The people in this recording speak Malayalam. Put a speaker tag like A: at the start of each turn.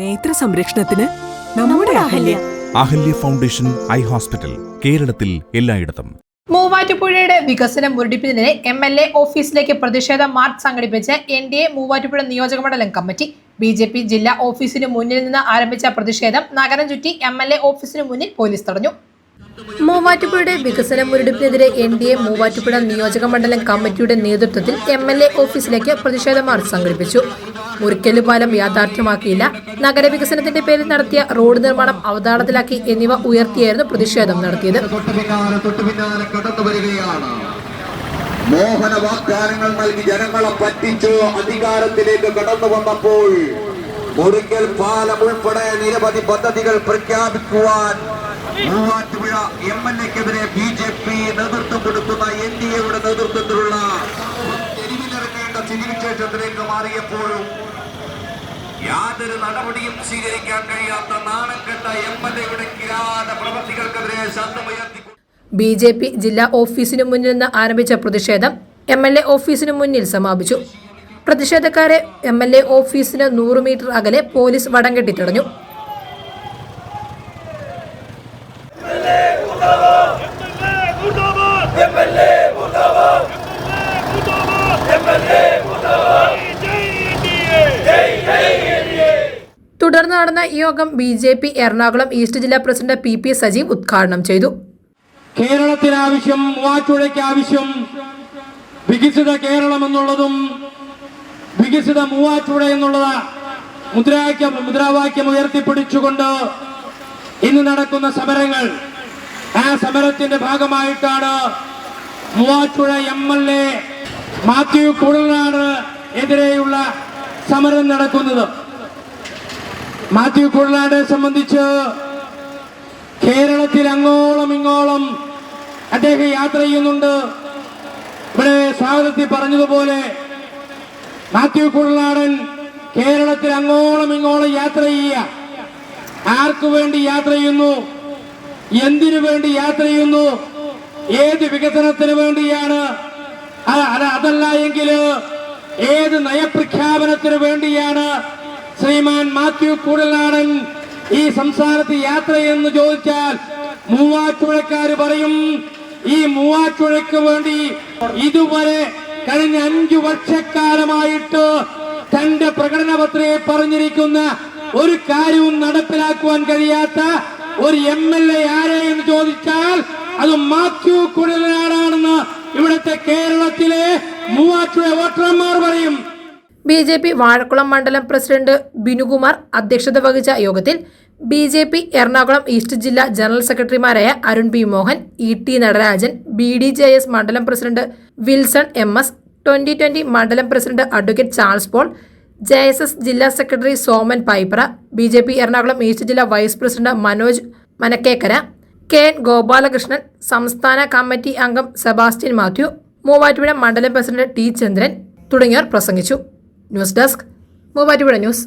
A: നേത്ര സംരക്ഷണത്തിന് നമ്മുടെ
B: അഹല്യ ഫൗണ്ടേഷൻ ഐ ഹോസ്പിറ്റൽ, കേരളത്തിൽ എല്ലായിടത്തും.
C: മൂവാറ്റുപുഴയുടെ വികസനം മുരടിപ്പിച്ചതിനെ MLA ഓഫീസിലേക്ക് പ്രതിഷേധ മാർച്ച് സംഘടിപ്പിച്ച് NDA മൂവാറ്റുപുഴ നിയോജകമണ്ഡലം കമ്മിറ്റി. BJP ജില്ലാ ഓഫീസിന് മുന്നിൽ നിന്ന് ആരംഭിച്ച പ്രതിഷേധം നഗരം ചുറ്റി MLA ഓഫീസിന് മുന്നിൽ പോലീസ് തടഞ്ഞു. മൂവാറ്റുപുഴയുടെ വികസനം മുരടിപ്പിനെതിരെ NDA മൂവാറ്റുപുഴ നിയോജകമണ്ഡലം കമ്മിറ്റിയുടെ നേതൃത്വത്തിൽ MLA ഓഫീസിലേക്ക് പ്രതിഷേധ മാർച്ച് സംഘടിപ്പിച്ചു. മുറിക്കല് പാലം യാഥാർത്ഥ്യമാക്കിയില്ല, നഗരവികസനത്തിന്റെ പേരിൽ നടത്തിയ റോഡ് നിർമ്മാണം അവതാളത്തിലാക്കി എന്നിവ ഉയർത്തിയായിരുന്നു പ്രതിഷേധം നടത്തിയത്.
D: മോഹന വാഗ്ദാനങ്ങൾ നൽകി ജനങ്ങളെ പറ്റിച്ച് അധികാരത്തിലേക്ക് കടന്നു വന്നപ്പോൾ മുറിക്കൽ പാലം ഉൾപ്പെടെ നിരവധി പദ്ധതികൾ പ്രഖ്യാപിക്കുവാൻ മൂവാറ്റുപുഴ MLAക്കെതിരെ BJP നേതൃത്വം കൊടുക്കുന്ന NDAയുടെ നേതൃത്വത്തിലുള്ള തെരുവിലിറങ്ങേണ്ട സ്ഥിതിവിശേഷത്തിലേക്ക് മാറിയപ്പോഴും യാതൊരു നടപടിയും സ്വീകരിക്കാൻ കഴിയാത്ത നാണംകെട്ട MLAയുടെ കിരാത പ്രവൃത്തികൾക്കെതിരെ ശബ്ദമുയർത്തി
C: BJP ജില്ലാ ഓഫീസിനു മുന്നിൽ നിന്ന് ആരംഭിച്ച പ്രതിഷേധം MLA ഓഫീസിനു മുന്നിൽ സമാപിച്ചു. പ്രതിഷേധക്കാരെ MLA ഓഫീസിന് 100 മീറ്റർ അകലെ പോലീസ് വടംകെട്ടി തടഞ്ഞു. തുടർന്ന് നടന്ന യോഗം BJP എറണാകുളം ഈസ്റ്റ് ജില്ലാ പ്രസിഡന്റ് PP സജീവ് ഉദ്ഘാടനം ചെയ്തു.
E: കേരളത്തിന് ആവശ്യം, മൂവാറ്റുപുഴയ്ക്ക് ആവശ്യം വികസിത കേരളം എന്നുള്ളതും വികസിത മൂവാറ്റുപുഴ എന്നുള്ള മുദ്രാവാക്യം ഉയർത്തിപ്പിടിച്ചുകൊണ്ട് ഇന്ന് നടക്കുന്ന സമരങ്ങൾ, ആ സമരത്തിന്റെ ഭാഗമായിട്ടാണ് മൂവാറ്റുപുഴ MLA മാത്യു കുഴൽനാട് എതിരെയുള്ള സമരം നടക്കുന്നത്. മാത്യു കുഴൽനാടിനെ സംബന്ധിച്ച് കേരളത്തിൽ അങ്ങോളം ഇങ്ങോളം അദ്ദേഹം യാത്ര ചെയ്യുന്നുണ്ട്. ഇവിടെ സ്വാഗതത്തിൽ പറഞ്ഞതുപോലെ മാത്യു കുഴൽനാടൻ കേരളത്തിൽ അങ്ങോളം ഇങ്ങോളം യാത്ര ചെയ്യുക. ആർക്കു വേണ്ടി യാത്ര ചെയ്യുന്നു? എന്തിനു വേണ്ടി യാത്ര ചെയ്യുന്നു? ഏത് വികസനത്തിന് വേണ്ടിയാണ്? അതല്ല എങ്കിൽ ഏത് നയപ്രഖ്യാപനത്തിന് വേണ്ടിയാണ് ശ്രീമാൻ മാത്യു കുഴൽനാടൻ ഈ സംസ്ഥാനത്ത് യാത്ര എന്ന് ചോദിച്ചാൽ മൂവാറ്റുപുഴക്കാര് പറയും, ഈ മൂവാറ്റുപുഴയ്ക്ക് വേണ്ടി ഇതുവരെ കഴിഞ്ഞ 5 വർഷക്കാലമായിട്ട് തന്റെ പ്രകടന പത്രികയിൽ പറഞ്ഞിരിക്കുന്ന ഒരു കാര്യവും നടപ്പിലാക്കുവാൻ കഴിയാത്ത ഒരു MLA ആരെ എന്ന് ചോദിച്ചാൽ അത് മാത്യു കുഴൽനാടാണെന്ന് ഇവിടുത്തെ കേരളത്തിലെ മൂവാറ്റുപുഴ വോട്ടർമാർ പറയും.
C: BJP വാഴക്കുളം മണ്ഡലം പ്രസിഡന്റ് ബിനുകുമാർ അധ്യക്ഷത വഹിച്ച യോഗത്തിൽ BJP എറണാകുളം ഈസ്റ്റ് ജില്ലാ ജനറൽ സെക്രട്ടറിമാരായ Arun P. Mohan, ET Natarajan, BDJS മണ്ഡലം പ്രസിഡന്റ് വിൽസൺ MS, 2020 മണ്ഡലം president advocate Charles Paul, JSS ജില്ലാ secretary Soman Paipra, BJP Ernakulam east ജില്ലാ vice president Manoj Manakkekkara, KN Gopalakrishnan, സംസ്ഥാന കമ്മിറ്റി അംഗം സെബാസ്റ്റ്യൻ മാത്യു, മൂവാറ്റുപുഴ മണ്ഡലം പ്രസിഡന്റ് T. ചന്ദ്രൻ തുടങ്ങിയവർ പ്രസംഗിച്ചു. News desk, Muvattupuzha news.